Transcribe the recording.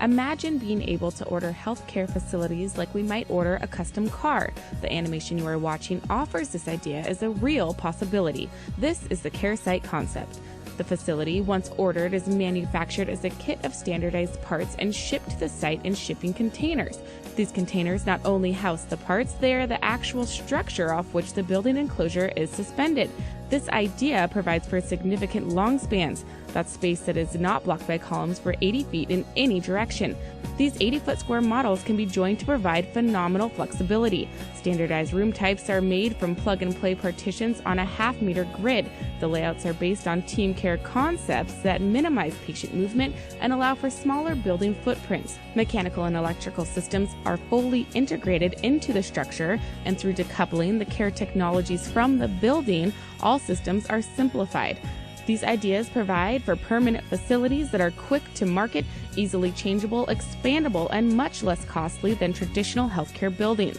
Imagine being able to order healthcare facilities like we might order a custom car. The animation you are watching offers this idea as a real possibility. This is the CareSite concept. The facility, once ordered, is manufactured as a kit of standardized parts and shipped to the site in shipping containers. These containers not only house the parts, they are the actual structure off which the building enclosure is suspended. This idea provides for significant long spans. That's space that is not blocked by columns for 80 feet in any direction. These 80-foot square models can be joined to provide phenomenal flexibility. Standardized room types are made from plug-and-play partitions on a half-meter grid. The layouts are based on team care concepts that minimize patient movement and allow for smaller building footprints. Mechanical and electrical systems are fully integrated into the structure, and through decoupling the care technologies from the building, all systems are simplified. These ideas provide for permanent facilities that are quick to market, easily changeable, expandable, and much less costly than traditional healthcare buildings.